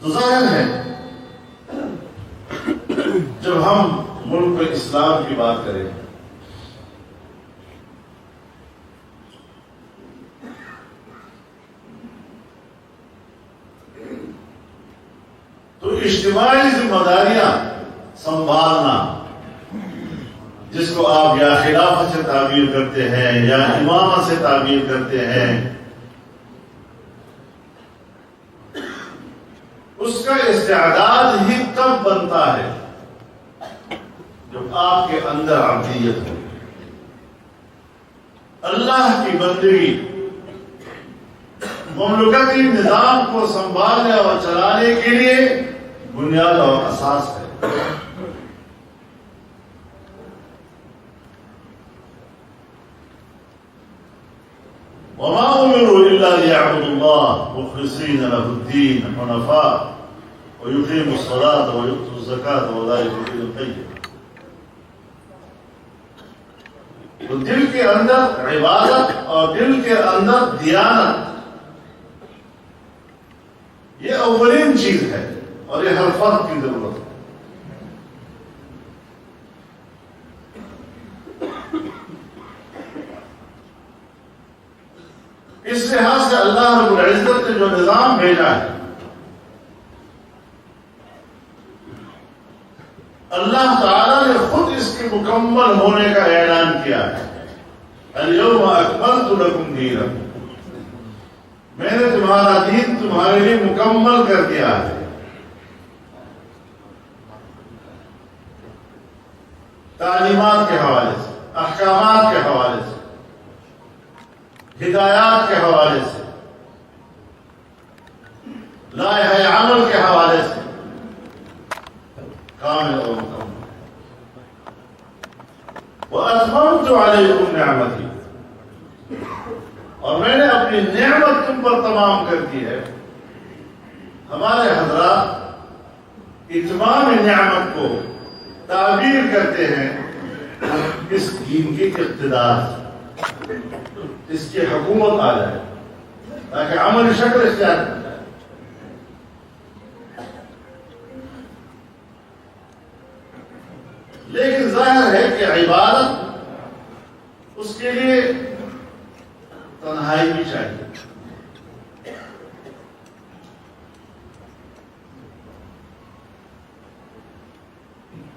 تو ظاہر ہے جب ہم ملک اسلام کی بات کریں تو اجتماعی ذمہ داریاں سنبھالنا، جس کو آپ یا خلافت سے تعبیر کرتے ہیں یا امامت سے تعبیر کرتے ہیں، اس کا استعداد ہی تب بنتا ہے جب آپ کے اندر عبدیت ہو، اللہ کی بندگی، مملکتی نظام کو سنبھالنے اور چلانے کے لیے بنیاد اور اساس ہے۔ وما امروا الا ليعبدوا الله مخلصين له الدين حنفاء ويقيموا الصلاة ويؤتوا الزكاة وذلك دين القيم۔ تو دل کے اندر عبادت اور دل کے اندر دیانت، یہ اولین چیز ہے اور یہ ہر فرد کی ضرورت ہے۔ اس لحاظ سے اللہ رب العزت نے جو نظام بھیجا ہے، اللہ تعالیٰ نے خود اس کے مکمل ہونے کا اعلان کیا ہے۔ اليوم اکملت لکم دینکم، میں نے تمہارا دین تمہارے لیے مکمل کر دیا ہے۔ تعلیمات کے حوالے سے، احکامات کے حوالے سے، ہدایات کے حوالے سے، لائحہ عمل کے حوالے سے کامل اور مکمل۔ وَأَتْمَمْتُ عَلَيْكُمْ نِعْمَتِي، اور میں نے اپنی نعمت تم پر تمام کر دی ہے۔ ہمارے حضرات اتمام نعمت کو تعبیر کرتے ہیں اس دین کی اقتدار سے، اس کی حکومت آ جائے تاکہ عمل شکل اختیار کر جائے۔ لیکن ظاہر ہے کہ عبادت، اس کے لیے تنہائی بھی چاہیے،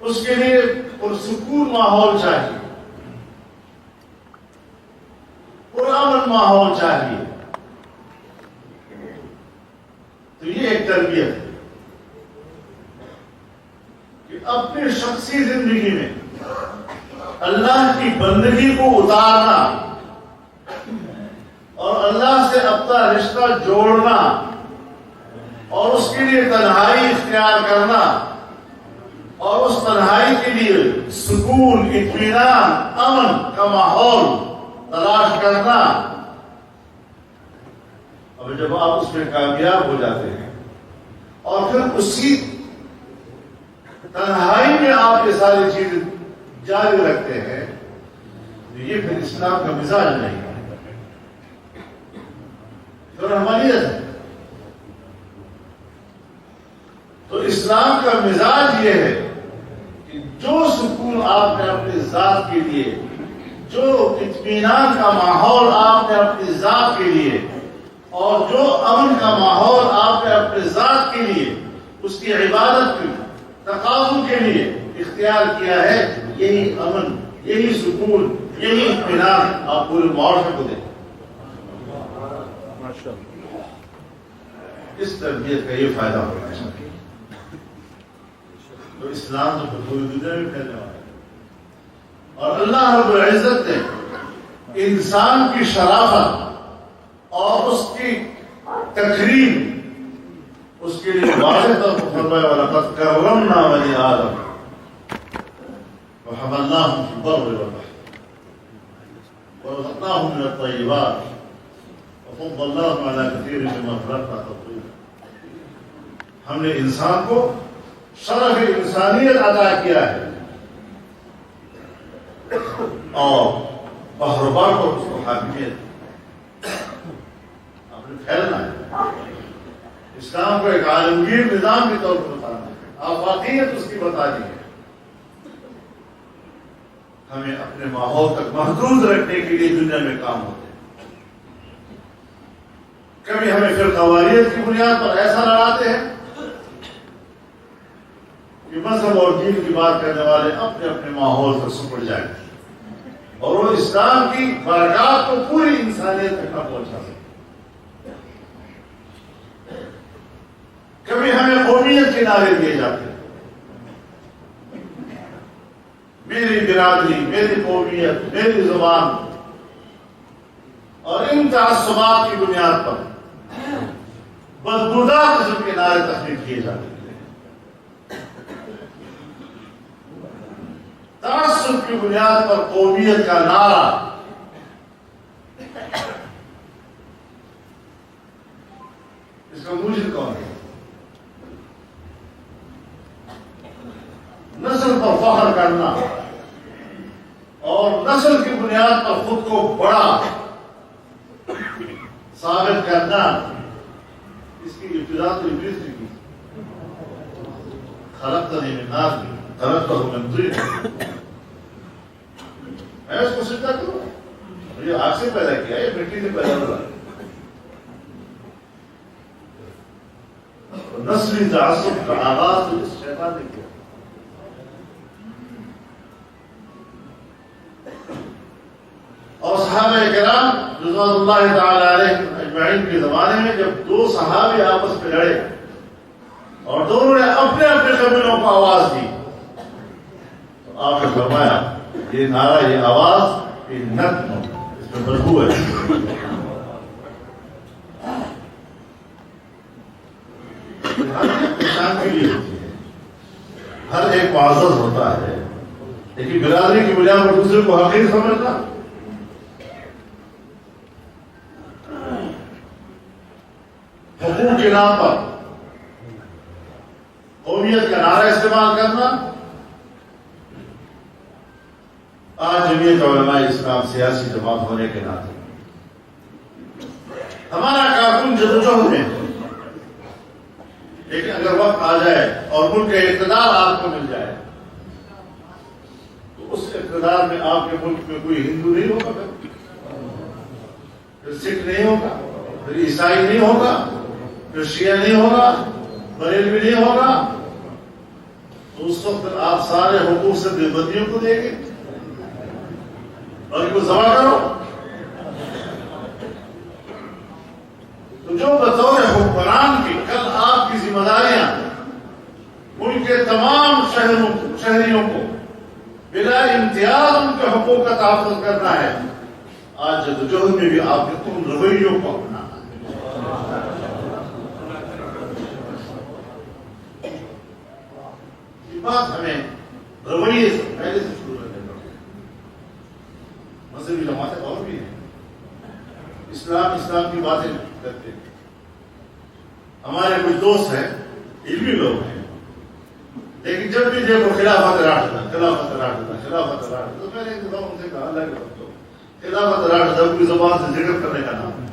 اس کے لیے پرسکون ماحول چاہیے، پرامن ماحول چاہیے۔ تو یہ ایک تربیت ہے کہ اپنی شخصی زندگی میں اللہ کی بندگی کو اتارنا اور اللہ سے اپنا رشتہ جوڑنا اور اس کے لیے تنہائی اختیار کرنا اور اس تنہائی کے لیے سکون، اطمینان، امن کا ماحول تلاش کرنا۔ اب جب آپ اس میں کامیاب ہو جاتے ہیں اور پھر اسی تنہائی میں آپ یہ ساری چیزیں جاری رکھتے ہیں، تو یہ پھر اسلام کا مزاج نہیں ہے، پھر رحمانیت ہے۔ تو اسلام کا مزاج یہ ہے کہ جو سکون آپ نے اپنی ذات کے لیے، جو اطمینان کا ماحول آپ نے اپنی ذات کے لیے اور جو امن کا ماحول آپ نے اپنی ذات کے لیے، اس کی عبادت کی تقاضوں کے لیے اختیار کیا ہے، یہی امن، یہی سکون، یہی اطمینان آپ پورے معاشرے کو دیں۔ اس تربیت کا یہ فائدہ ہونا چاہیے۔ تو اسلام تو پوری دنیا میں پھیلنے والا ہے، اور اللہ رب العزت نے انسان کی شرافت اور اس کی تکریم، اس کے لیے واضح طور پر فرمایا وَلَقَدْ كَرَّمْنَا بَنِي آدَمَ وَحَمَلْنَاهُمْ فِي الْبَرِّ وَالْبَحْرِ وَرَزَقْنَاهُم مِّنَ الطَّيِّبَاتِ وَفَضَّلْنَاهُمْ عَلَىٰ كَثِيرٍ مِّمَّنْ خَلَقْنَا تَفْضِيلًا۔ ہم نے انسان کو شرف انسانیت عطا کیا ہے اور بحر و بر پر اس کو حاکمیت آپ نے پھیلنا ہے۔ اسلام کو ایک عالمگیر نظام کے طور پر بتانا ہے، آفاقیت اس کی بتانی ہے. ہمیں اپنے ماحول تک محدود رکھنے کے لیے دنیا میں کام ہوتے ہیں. کبھی ہمیں فرقواریت کی بنیاد پر ایسا لڑاتے ہیں کہ مذہب اور دین کی بات کرنے والے اپنے اپنے ماحول تک سپڑ جائیں اور وہ اسلام کی برکات کو پوری انسانیت تک نہ پہنچا سکتے. کبھی ہمیں قومیت کے نعرے دیے جاتے ہیں، میری برادری، میری قومیت، میری زبان، اور ان تعصبات کی بنیاد پر بدبودار قسم کے نعرے تخلیق کیے جاتے ہیں. تعصب کی بنیاد پر قومیت کا نعرہ اس کا موجب کون ہے؟ نسل پر فخر کرنا اور نسل کی بنیاد پر خود کو بڑا ثابت کرنا، اس کی ابتدا تو ابلیس نے کی. خلقتنی من نار خلقتہ من طین، میں اس کو سجدہ کروں، یہ آگ سے پیدا کیا، یہ مٹی سے پیدا ہوا. نسلی تعصب کا آغاز تو اس شیطان نے کیا. اور صحابہ کرام رضوان اللہ تعالی علیہم اجمعین کے زمانے میں جب دو صحابی آپس میں لڑے اور دونوں نے اپنے اپنے قبیلوں کو آواز دی تو آپ نے فرمایا یہ نعرہ، یہ آواز، یہ نغمہ، اس میں بدبو ہے. انسان کے لیے ہوتی ہے، ہر ایک معزز ہوتا ہے، لیکن برادری کی بنیاد پر دوسرے کو حقیر سمجھنا، حقوق کے نام پر قومیت کا نعرہ استعمال کرنا. آج جمعیت علماء اسلام سیاسی جماعت ہونے کے ناطے ہمارا کارکن جدوجہد میں، لیکن اگر وقت آ جائے اور ملک کا اقتدار آپ کو مل جائے تو اس اقتدار میں آپ کے ملک میں کوئی ہندو نہیں ہوگا، پھر سکھ نہیں ہوگا، پھر عیسائی نہیں ہوگا، پھر شیعہ نہیں ہوگا، بریلوی نہیں ہوگا. تو اس وقت آپ سارے حقوق سے دیوبندیوں کو دیں گے اور ان کو ذبح کرو. تو جو بطور حکمران کی کل آپ کی ذمہ داریاں ملک کے تمام شہریوں کو بلا امتیاز ان کے حقوق کا تحفظ کرنا ہے، آج جدوجہد میں بھی آپ کے ان رویوں کو اپنانا ہے. بات ہمیں رویے سے پہلے سے شروع کرنے پڑتے ہیں. مذہبی جماعتیں اور بھی ہیں، اسلام کی باتیں کرتے ہیں. ہمارے کچھ دوست ہیں، علمی لوگ ہیں، لیکن جب بھی دیکھو خلافت راشدہ تو میں نے ایک دفعہ ان سے کہا اللہ کے بندو، خلافت راشدہ کوئی زبان سے ذکر کرنے کا نام ہے،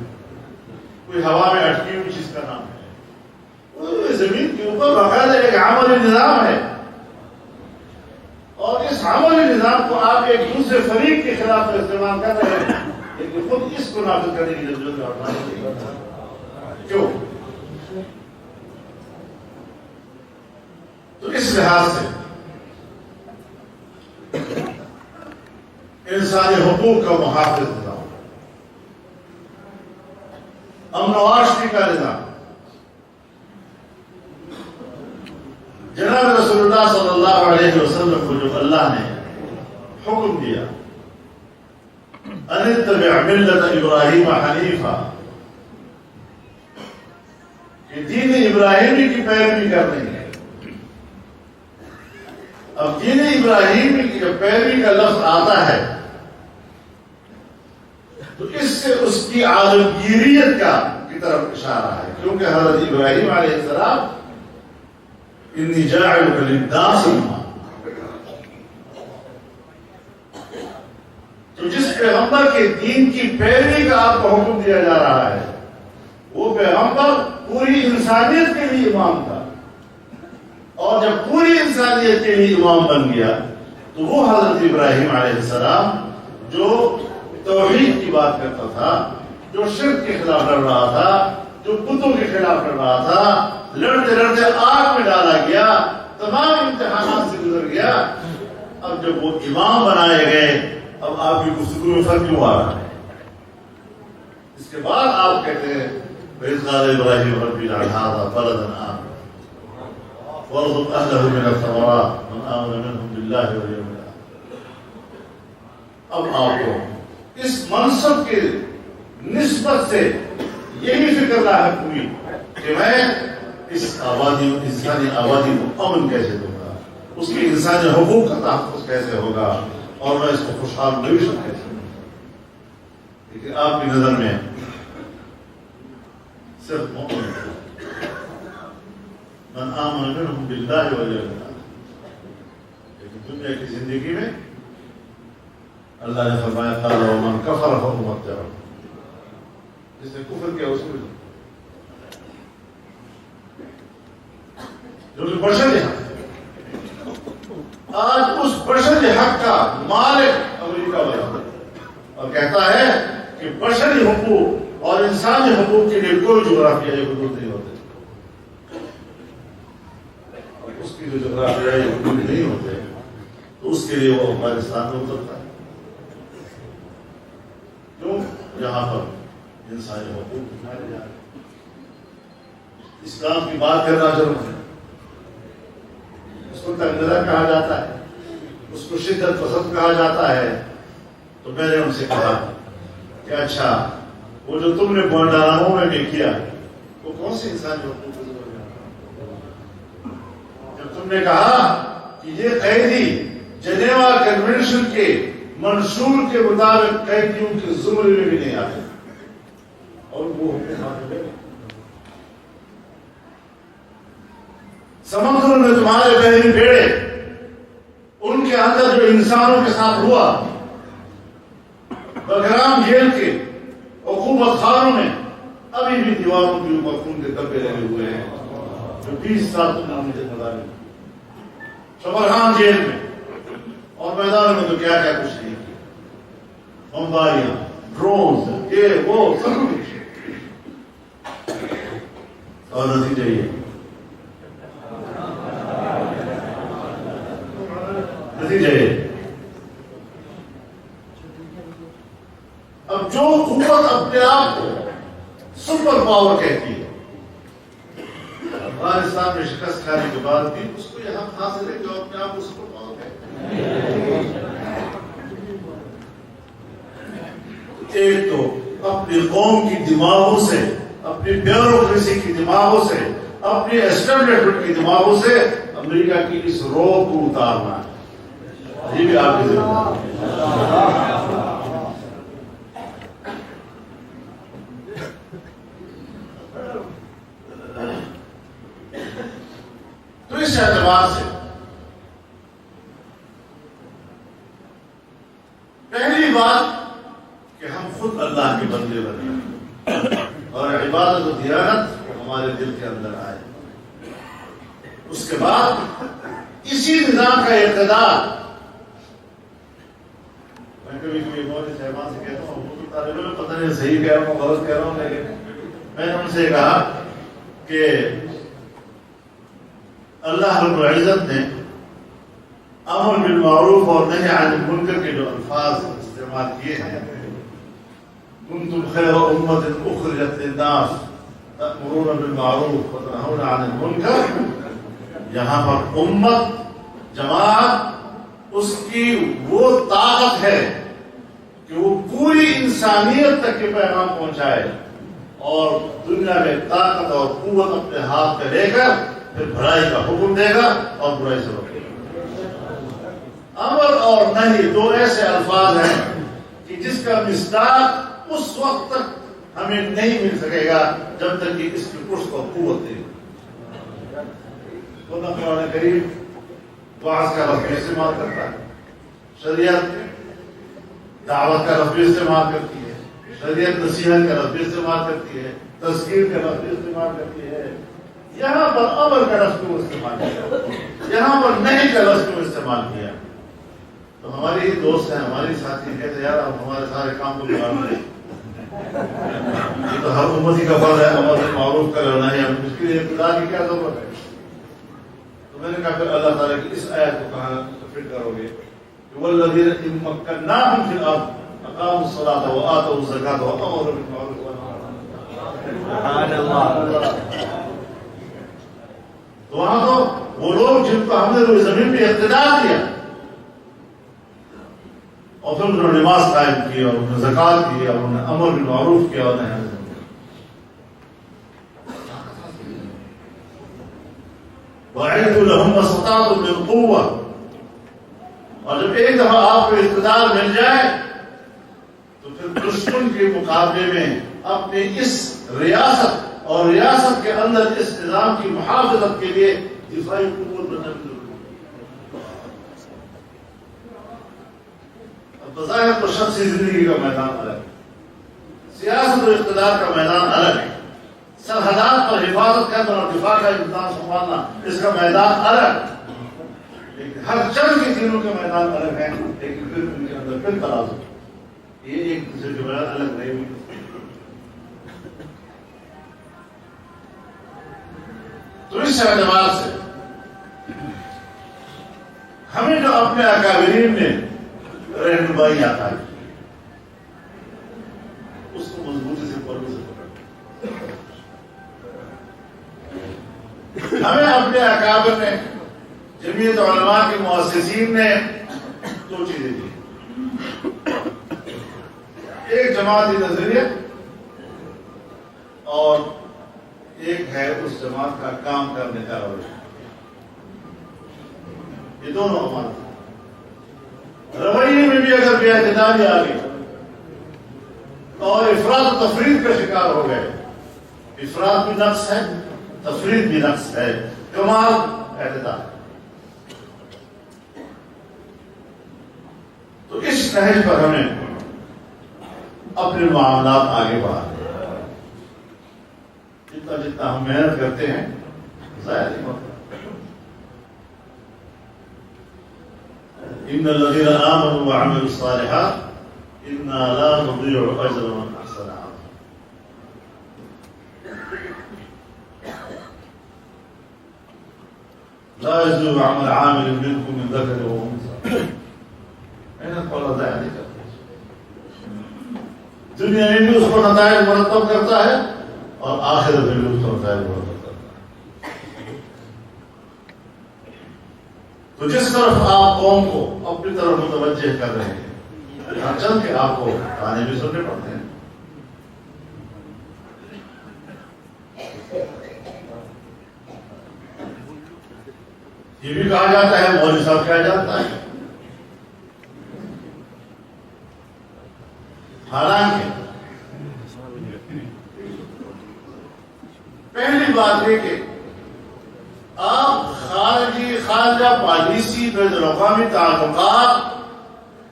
کوئی ہوا میں اٹکی ہوئی چیز کا نام ہے. وہ زمین کے اوپر باقاعدہ ایک عملی نظام ہے، اور اس عملی نظام کو آپ ایک دوسرے فریق کے خلاف استعمال کر رہے ہیں، لیکن خود اس کو نافذ کرنے کی ضرورت ہے. کیوں؟ تو اس لحاظ سے انسانی حقوق کا محافظ نظام، امن و آشتی کا نظام، جناب رسول اللہ صلی اللہ علیہ وسلم کو جو اللہ نے حکم دیا ان اتبع ملت ابراہیم حنیفا، کہ دین ابراہیمی کی پیروی کرنی ہے. اب دین ابراہیمی کی جب پیروی کا لفظ آتا ہے تو اس سے اس کی عالمگیریت کی طرف اشارہ ہے، کیونکہ حضرت ابراہیم علیہ السلام انی جاعلک للناس اماما، تو جس پیغمبر کے دین کی پیروی کا آپ کو حکم دیا جا رہا ہے وہ پیغمبر پوری انسانیت کے لیے امام تھا، اور جب پوری انسانیت کے لیے امام بن گیا تو وہ حضرت ابراہیم علیہ السلام جو توحید کی بات کرتا تھا، جو شرک کے خلاف لڑ رہا تھا، جو بتوں کے خلاف لڑ رہا تھا، لڑتے لڑتے آگ میں ڈالا گیا، تمام امتحانات سے گزر گیا، اب جب وہ امام بنائے گئے اب آپ کی گفتگو میں فرق کیوں آ رہا ہے؟ اس کے بعد آپ کہتے ہیں وَإِذْ قَالَ إِبْرَاهِيمُ رَبِّ اجْعَلْ هَٰذَا بَلَدًا آمِنًا وَارْزُقْ أَهْلَهُ مِنَ الثَّمَرَاتِ مَنْ آمَنَ مِنْهُمْ بِاللَّهِ وَالْيَوْمِ الْآخِرِ۔ اب آپ کو اس منصب کے نسبت سے یہی فکر لاحق ہوئی کہ میں اس انسانی آبادی کو امن کیسے دوں گا، اس کے انسانی حقوق کا تحفظ کیسے ہوگا، اور میں اس کو خوشحال معیشت کیسے دوں گا۔ لیکن آپ کی نظر میں صرف مومن من آمن منهم باللہ والیوم الآخر، لیکن دنیا کی زندگی میں اللہ نے فرمایا قال ومن کفر فأمتعه، جس نے کفر کیا اس کو جو بشر حق، آج اس بشر حق کا مالک امریکہ بنا اور کہتا ہے کہ بشری حقوق اور انسانی حقوق کے لیے کوئی جغرافیائی حدود نہیں ہوتے، اور اس کی جو جغرافیائی حدود نہیں ہوتے تو اس کے لیے وہ افغانستان میں اترتا ہے، کیوں؟ یہاں پر انسانی حقوق مارے جا رہے ہیں۔ اسلام کی بات کرنا ضرور ہے، اس کو تنگرہ کہا جاتا ہے، اس کو شدت پسند کہا جاتا ہے، تو میں نے ان سے کہا کہ اچھا وہ جو تم نے گوانٹانامو میں بھی کیا وہ کون سی انسانی حقوق کی ضرورت ہے؟ جب تم نے کہا کہ یہ قیدی جنیوا کنونشن کے منشور کے مطابق قیدیوں کے زمرے میں بھی نہیں آتے، اور وہ سمندر میں تمہارے بحری بیڑے، ان کے اندر جو انسانوں کے ساتھ ہوا، بگرام جیل کے عقوبت خانوں میں ابھی بھی دیواروں کے اوپر خون کے دھبے لگے ہوئے ہیں، جو 20 سال تم نے مجھے بتا دی، شبرغان جیل میں اور میدان میں تو کیا کیا کچھ نہیں کیا، بمباریاں، ڈرونز، یہ وہ سب کچھ، اور نتیجہ یہ اب جو قوت اپنے آپ کو سپر پاور کہتی ہے، افغانستان میں شکست کھانے کے بعد بھی اس کو یہ حق حاصل ہے جو اپنے آپ کو سپر پاور کہتی ہے۔ ایک تو اپنی قوم کی دماغوں سے، اپنی بیوروکریسی کی دماغوں سے، اپنی اسٹیبلشمنٹ کی دماغوں سے امریکہ کی اس روح کو اتارنا ہے، یہ بھی آپ کی ذمہ داری۔ تو اس اعتبار سے پہلی بات کہ ہم خود اللہ کے بندے بنے اور عبادت و دیانت ہمارے دل کے اندر آئے، اس کے بعد اسی نظام کا اقتدار، میں کبھی کبھی مولوی صاحبان سے کہتا ہوں، وہ طالب علم پتہ نہیں صحیح کہہ رہا ہوں غلط کہہ رہا ہوں، لیکن میں نے ان سے کہا کہ اللہ رب العزت نے امر بالمعروف اور نہی عن المنکر کے جو الفاظ استعمال کیے ہیں، کنتم خیر امۃ اخرجت للناس تأمرون بالمعروف وتنہون عن المنکر، یہاں پر امت، جماعت، اس کی وہ طاقت ہے کہ وہ پوری انسانیت تک یہ پیغام پہنچائے اور دنیا میں طاقت اور قوت اپنے ہاتھ میں لے کر پھر بھلائی کا حکم دے گا اور برائی سے روکے گا۔ امر اور نہی دو ایسے الفاظ ہیں کہ جس کا مصداق اس وقت تک ہمیں نہیں مل سکے گا جب تک کہ اس کی پشت اور قوت دے گا۔ تو قرآن کریم وعظ کا لفظ استعمال کرتا ہے، شریعت دعوت کا لفظ استعمال کرتی ہے، شریعت نصیحت کا لفظ استعمال کرتی ہے، تذکیر کا لفظ استعمال کرتی ہے، یہاں پر امر کا لفظ کیوں استعمال کیا، یہاں پر نہیں کا لفظ کیوں استعمال کیا؟ تو ہماری دوست ہیں، ہماری ساتھی کہتے یار آپ ہمارے سارے کام کو بگاڑ دیں، یہ تو ہر امتی کا فرض ہے امر معروف کا رہنا ہے، اس کے لیے اقتدار کی کیا ضرورت ہے؟ تو میں نے کہا پھر اللہ تعالیٰ کی اس آیت کو کہاں فٹ کرو گے کہ والذین ان مکناہم فی الارض اقاموا الصلاۃ وآتوا الزکاۃ وامروا بالمعروف سبحان اللہ. تو وہاں تو وہ لوگ جن کو ہم نے روئے زمین پہ اقتدار دیا اور پھر انہوں نے نماز قائم کی اور انہوں نے زکات دی اور انہوں نے امر بالمعروف کیا اور نہی. وَأَعِدُّوا لَهُمْ مَا اسْتَطَعْتُم مِّن قُوَّةٍ، اور جب ایک دفعہ آپ کو اقتدار مل جائے تو پھر دشمن کے مقابلے میں اپنی اس ریاست اور ریاست کے اندر اس نظام کی محافظت کے لیے دفاعی قوت بننا بھی ضروری ہے. اب بظاہر تو شخصی زندگی کا میدان الگ ہے، سیاست اور اقتدار کا میدان الگ ہے، سرحدات پر حفاظت کرنا اور دفاع کا انتظام سنبھالنا اس کا میدان الگ، لیکن ہر چند کے تینوں کے میدان الگ ہیں، لیکن پھر ان کے اندر پھر تنازع، یہ ایک دوسرے کے بغیر الگ نہیں ہوئی. تو اس اعتبار سے ہمیں جو اپنے اکابرین نے رہنمائی آتا ہے اس کو مضبوطی سے پکڑ ہمیں اپنے اکابر نے جمعیت علماء کے مؤسسین نے دو چیزیں دی، ایک جماعتی نظریہ اور ایک ہے اس جماعت کا کام کرنے کا رویہ. یہ دونوں ہمارے رویے میں بھی اگر بے اعتدالی آ گئی اور افراد و تفرید کا شکار ہو گئے، افراد بھی نقص ہے تفرید بھی نقص ہے، کمال اعتدال. تو اس نہج پر ہمیں اپنے معاملات آگے بڑھانے جتنا جتنا ہم محنت کرتے ہیں ظاہر نہیں ہوتا. ان الذين امنوا وعملوا الصالحات انا لا نضيع اجر من احسن عملا. لا يجوز عمل عامل منكم من ذكر وانثى. محنت والا ضائع نہیں کرتا، دنیا میں بھی اس کو نتائج مرتب کرتا ہے اور آخرت میں بھی اس کو نتائج مرتب کرتا ہے. تو جس طرف آپ قوم کو اپنی طرف متوجہ کر رہے ہیں، ہر چند کے آپ کو گانے بھی سننے پڑتے ہیں. یہ بھی کہا جاتا ہے مولوی صاحب کیا جاتا ہے، حالانکہ پہلی بات یہ کہ آپ خارجہ پالیسی بین الاقوامی تعلقات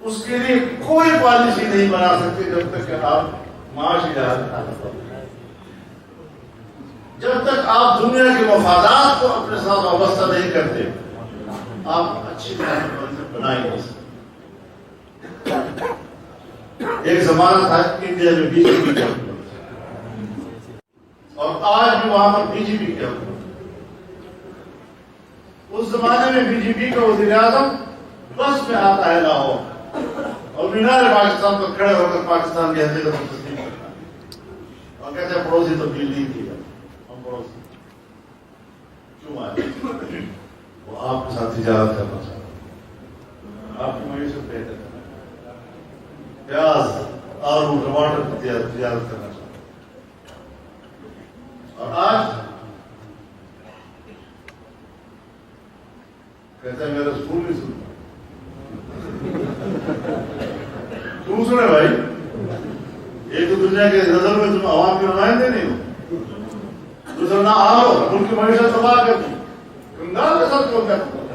اس کے لیے کوئی پالیسی نہیں بنا سکتے جب تک کہ آپ معاشی لحاظ، جب تک آپ دنیا کے مفادات کو اپنے ساتھ وابستہ نہیں کرتے آپ اچھی بنا ہی نہیں سکتے. ایک زمانہ تھا انڈیا میں بی جے پی کا اور آج بھی وہاں پر بی جے پی کیا ہوا. اس زمانے میں بی جے پی کا وزیر اعظم بس میں آتا ہے لاہور اور مینار پاکستان پر کھڑے ہو کر پاکستان کی حقیقت کو تسلیم کرتا ہے اور کہتے ہیں پڑوسی تبدیل نہیں کیا، ہم پڑوسی کیوں آئے؟ وہ آپ کے ساتھ تجارت کرنا چاہتا ہے، آپ کی معیشت بہتر کرنا، پیاز آلو ٹماٹر کی تجارت کرنا چاہتا ہے. اور آج کہتا ہے میرا اسکول نہیں سنتا. کیوں سنے بھائی؟ ایک تو دنیا کے نظر میں تم عوام کے نمائندے نہیں ہو، دوسرا نہ آؤ ملک کی معیشت تباہ کر دی، کنگال کے ساتھ کیوں کرتے ہو؟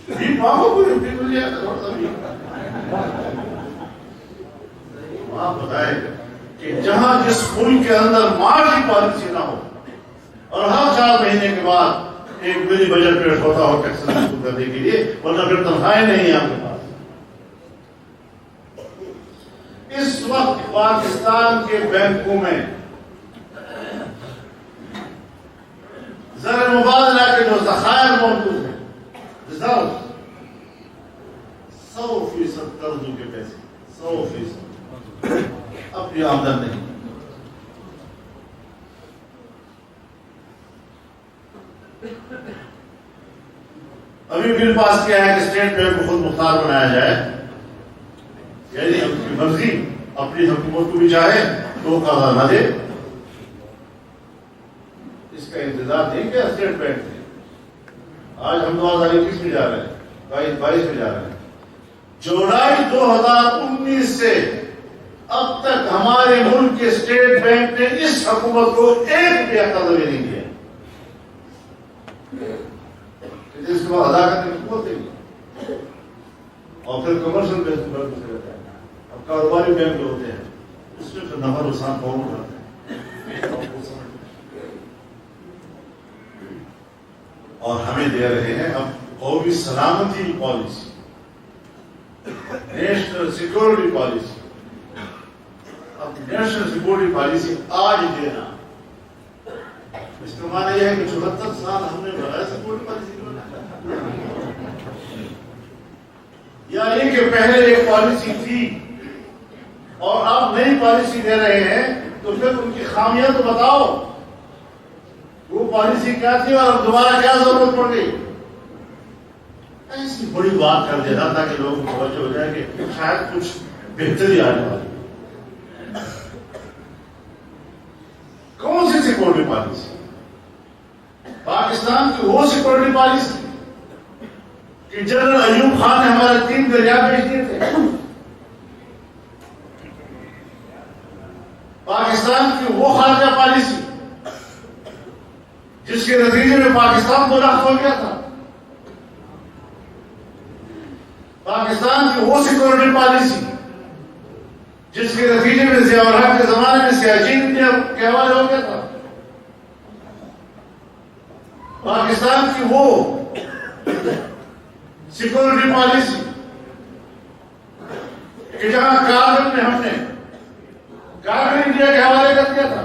بھی مانگو کوئی بھی مل جائے تھوڑا سا بھی تو آپ بتائیں کہ جہاں جس ملک کے اندر معاشی پالیسی نہ ہو اور ہر 4 مہینے کے بعد ایک ملی بجٹ پیش ہوتا ہو ٹیکس وصول کرنے کے لیے، ورنہ پھر تنخواہیں نہیں ہیں آپ کے پاس. اس وقت پاکستان کے بینکوں میں زر مبادلہ کے جو ذخائر موجود ہیں، ریزرو، 100% قرضوں کے پیسے، 100% اپنی آمدن نہیں. ابھی بل پاس کیا ہے کہ اسٹیٹ بینک کو خود مختار بنایا جائے، یعنی اپنی مرضی، اپنی حکومت کو بھی چاہے تو قرضہ نہ دے. اس کا انتظار نہیں کیا اسٹیٹ بینک نے. آج ہم 2021 میں جا رہے ہیں، 22 میں جا رہے ہیں. جولائی 2019 سے اب تک ہمارے ملک کے اسٹیٹ بینک نے اس حکومت کو 1 روپیہ قرضہ بھی نہیں دیا. اس کے بعد ادا کرنے کی حکومت نہیں، اور پھر کمرشل بینک میں رہتا ہے. اب کاروباری بینک جو ہوتے ہیں اس میں پھر نفع نقصان فارم کرتے ہیں اور ہمیں دے رہے ہیں اب قومی سلامتی پالیسی، نیشنل سیکورٹی پالیسی. اب نیشنل سیکورٹی پالیسی آج دینا، اس کا معنی یہ ہے کہ 74 سال ہم نے بغیر سیکورٹی پالیسی یا یہ کہ پہلے ایک پالیسی تھی اور آپ نئی پالیسی دے رہے ہیں، تو پھر ان کی خامیاں تو بتاؤ. وہ پالیسی کیا تھی اور اب دوبارہ کیا ضرورت پڑ گئی؟ ایسی بڑی بات کر دینا تاکہ لوگ متوجہ ہو جائے کہ شاید کچھ بہتری آنے والی. کون سی سیکورٹی پالیسی؟ پاکستان کی وہ سیکورٹی پالیسی کہ جنرل ایوب خان نے ہمارے 3 دریا بیچ دیے تھے. پاکستان کی وہ خارجہ پالیسی جس کے نتیجے میں پاکستان کو نقص ہو گیا تھا. پاکستان کی وہ سیکورٹی پالیسی جس کے نتیجے میں ضیاء الحق کے زمانے میں سیاچین کے حوالے ہو گیا تھا. پاکستان کی وہ سیکورٹی پالیسی کہ جہاں کارگل میں ہم نے کارگل انڈیا کے حوالے کر دیا تھا.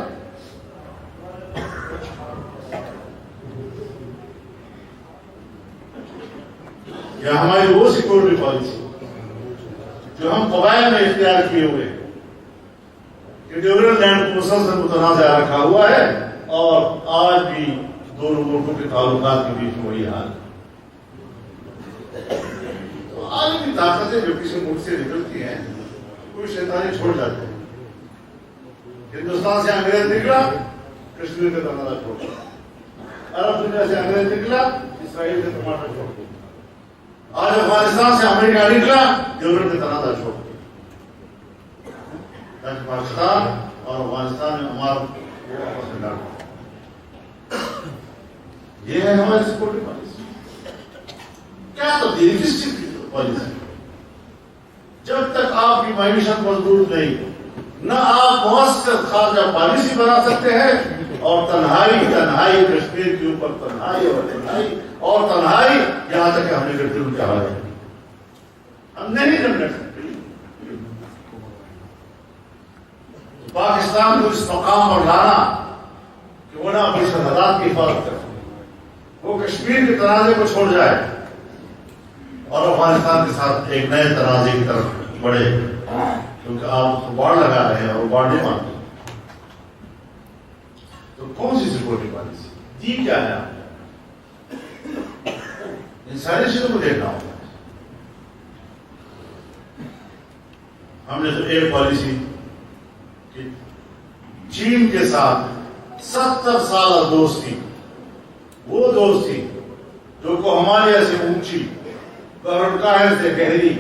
یا ہماری وہ سیکورٹی پالیسی جو ہم قبائل میں اختیار کیے ہوئے کہ ڈیورل لینڈ کو مسلسل متنازع رکھا ہوا ہے اور آج بھی دونوں ملکوں کے تعلقات کے بیچ میں وہی حال ہے. تو عالمی طاقتیں جو کسی ملک سے نکلتی ہیں کوئی شیطانی چھوڑ جاتے ہیں. ہندوستان سے انگریز نکلا، کشمیر کا تنازع چھوڑ دیا. عرب دنیا سے انگریز نکلا، اسرائیل کا ٹماٹر چھوڑ دیا. آج افغانستان سے امریکہ نکلا، ڈیورل کا تنازع چھوڑ دیا. پاکستان اور افغانستان میں ہمارا وہ آپس میں لڑ. یہ ہے ہماری سیکورٹی پالیسی. کیا تبدیلی کس چیز کی پالیسی؟ جب تک آپ کی معیشت مضبوط نہیں، نہ آپ مؤثر خارجہ پالیسی بنا سکتے ہیں، اور تنہائی کشمیر کے اوپر تنہائی اور تنہائی یہاں تک کہ ہم نے ظلم کا حال ہے. ہم نہیں لڑ سکتے. پاکستان کو اس مقام پر لانا کہ وہ نہ اپنی سرحدات کی حفاظت کرے، وہ کشمیر کے تنازع کو چھوڑ جائے اور افغانستان کے ساتھ ایک نئے تنازع کی طرف بڑھے، کیونکہ آپ باڑ لگا رہے ہیں اور باڑ نہیں مانتے. تو کون سی سیکورٹی پالیسی دی کیا ہے؟ آپ ان ساری چیزوں کو دیکھنا ہوگا. ہم نے تو ایک پالیسی کہ چین کے ساتھ 70 سالہ دوستی، وہ دوستی جو کو ہمالیہ سے اونچی، بحرالکاہل سے گہری،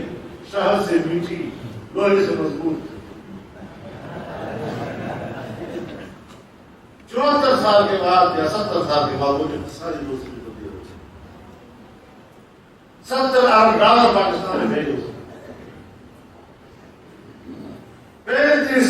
شہد سے میٹھی، لوہے سے مضبوط. 74 سال کے بعد یا 70 سال کے بعد وہ ساری دوستی کو تبدیل ہو گئی. $70 ارب پاکستان میں بھیجے. $35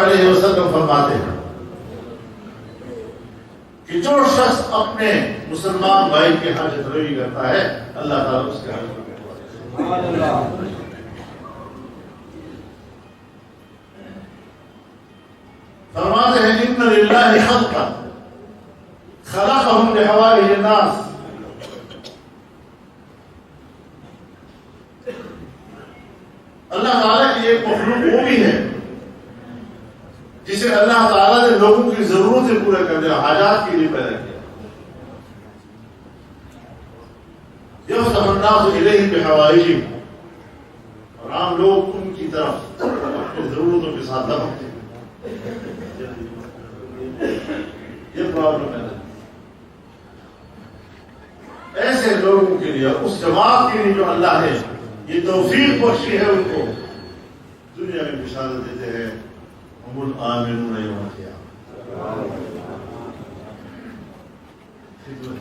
علیہ وسلم فرماتے ہیں کہ جو شخص اپنے مسلمان بھائی کے حاجت روی کرتا ہے اللہ تعالیٰ اس کے حاجت روی کرتا ہے. فرماتے ہیں ان للہ خلقا خلقهم لحوائج الناس. اللہ تعالیٰ کی ایک مخلوق وہ بھی ہے جسے اللہ تعالیٰ نے لوگوں کی ضرورتیں پورے کر دیا، حاجات کے لیے پیدا کیا. یفتح الناس الیہ بحوائجہم، اور عام لوگ ان کی طرف اپنی ضرورتوں کے ساتھ لپکتے ہیں. یہ پرابلم ہے. ایسے لوگوں کے لیے، اس جماعت کے لیے جو اللہ نے یہ توفیق بخشی ہے، ان کو دنیا میں بشارت دیتے ہیں ہم الآمنون یوم القیامہ.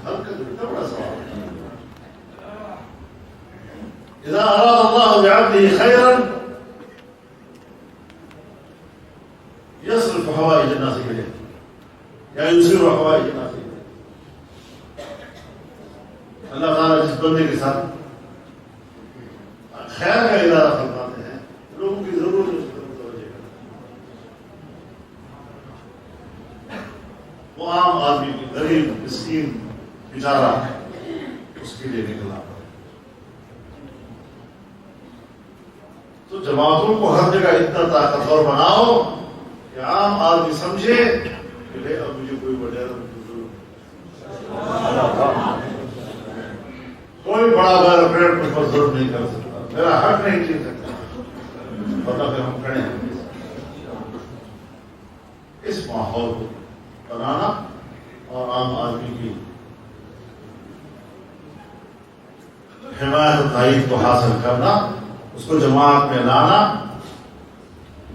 حرکت اتنا بڑا سوال ہے. اذا اراد اللہ بعبده خیرا یصرف حوائج الناس الیہ یا یصرف حوائج الناس الیہ. اللہ تعالیٰ جس بندے کے ساتھ خیر کا ارادہ فرماتے ہیں، لوگوں کی ضرورت اس پر متوجہ کرتے ہیں. وہ عام آدمی کی، غریب مسکین بیچارہ، اس کے لیے نکلا. تو جماعتوں کو ہر جگہ اتنا طاقتور بناؤ کہ عام آدمی سمجھے کہ بھائی اب مجھے کوئی وڈیرا کوئی بڑا بڑا پیڑ مجھ پر ضرور نہیں کر سکتا، میرا حق نہیں چھین سکتا. پتا پھر ہم کھڑے ہیں. اس ماحول کو بنانا اور عام آدمی کی حمایت و تائید کو حاصل کرنا، اس کو جماعت میں لانا.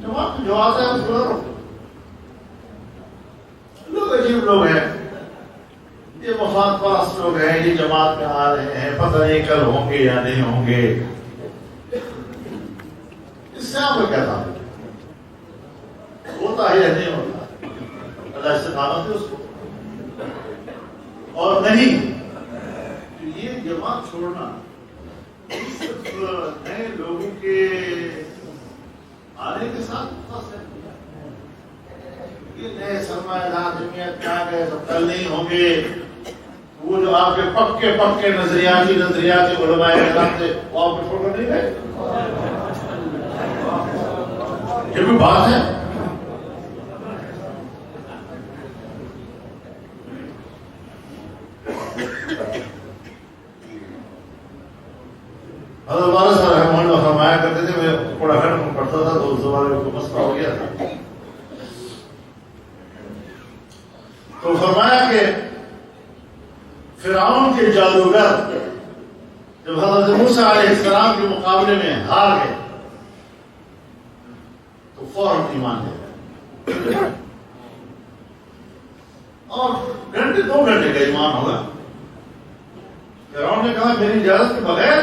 جماعت میں جو آتا ہے اس کو لو. لوگ عجیب لوگ ہیں، یہ مفاد پرست لوگ ہیں، یہ جماعت میں آ رہے ہیں، پتہ نہیں کل ہوں گے یا نہیں ہوں گے. اس سے آپ کو کیا تھا؟ ہوتا ہے یا نہیں ہوتا؟ اللہ استقامت ہے اس کو. اور نہیں یہ جماعت چھوڑنا صرف نئے لوگوں کے آنے کے ساتھ خاص ہے. یہ نئے سرمایہ دار جمعیت کیا گئے تو کل نہیں ہوں گے. وہ جو آپ کے پکے نظریاتی علماء کرام تھے وہ آپ کو چھوڑ کر نہیں گئے. یہ بھی بات ہے. حضرت والد صاحب رحمہ اللہ فرمایا کرتے تھے، میں بڑا گھر میں پڑھتا تھا تو اس زمانے میں مسئلہ ہو گیا تھا. تو فرمایا کہ فرعون کے جادوگر جب حضرت موسیٰ علیہ السلام کے مقابلے میں ہار گئے تو فوراً ایمان لے گئے اور گھنٹے 2 گھنٹے کا ایمان ہوگا. فرعون نے کہا میری اجازت کے بغیر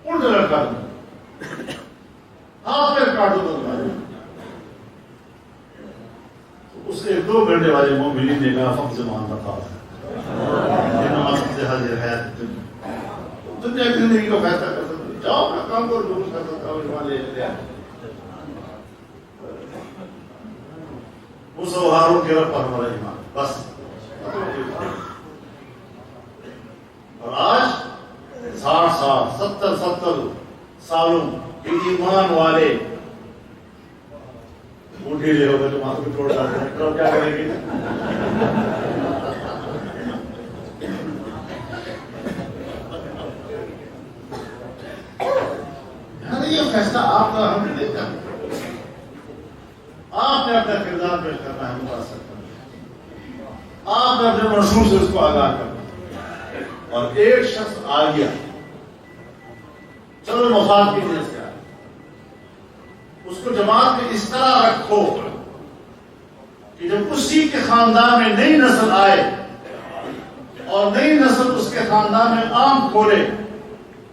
اڑ جگہ کاٹ دوں، ہاتھ پیر کاٹ دوں. اس کے 2 گھنٹے والے مومنین نے کہا فقط زمان بتا حاضر ہے دنیا کی زندگی کو فیصلہ کر سکتے، جاؤ اپنا کام کرو، جو کچھ کر سکتا ہوں ایمان لے لیتے ہیں. موسیٰ و ہارون کے رب پر ہمارا ایمان بس. اور آج 60 سال 70 سالوں کے ایمان والے بوڑھے لے ہوگا جو ماتھے توڑ جاتے ہیں، تو کیا کریں گے؟ یہ فیصلہ آپ کا ہم نے دیکھا. آپ نے اپنا کردار پیش کرنا ہے، متاثر کرنا، آپ نے اپنے منشور سے اس کو آگاہ کرنا. اور ایک شخص آ گیا، چلو مفاد کی وجہ سے آیا، اس کو جماعت میں اس طرح رکھو کہ جب اسی کے خاندان میں نئی نسل آئے اور نئی نسل اس کے خاندان میں عام کھولے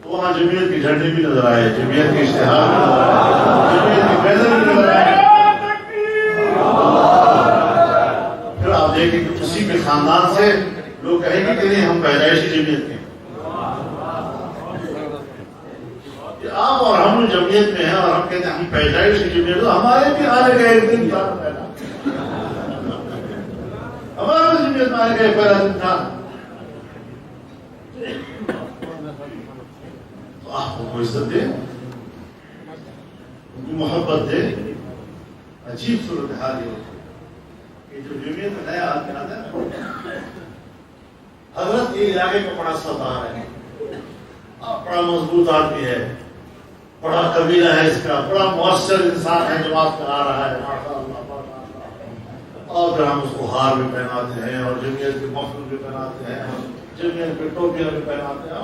تو وہاں جمعیت کی جھنڈے بھی نظر آئے، جمعیت کے اشتہار بھی نظر آئے، جمعیت کے بینر بھی نظر آئے۔ پھر آپ دیکھیں کہ اسی کے خاندان سے لوگ کہیں گے کہ نہیں ہم پیدائشی جمعیت کے ہیں، کہ آپ اور ہم جمعیت میں ہیں اور ہم کہتے ہیں ہم پیدائشی جمعیت، تو ہمارے بھی آنے کا ایک دن تھا، ہمارا بھی جمعیت میں آنے کا ایک پہلا دن تھا۔ تو آپ کو عزت دے، ان کی محبت دے۔ عجیب صورتحال یہ ہوتی ہے کہ جو جمعیت میں نیا آدمی آتا ہے، حضرت یہ علاقے کا بڑا سردار ہے، بڑا مضبوط آدمی ہے، بڑا قبیلہ ہے اس کا، بڑا مؤثر انسان ہے، جماعت کرا رہا ہے، ماشاء اللہ۔ اور پھر ہم اس کو ہار بھی پہناتے ہیں اور جمعیت کے مفلوج بھی پہناتے ہیں، جمعیت کے ٹوپیاں بھی پہناتے ہیں۔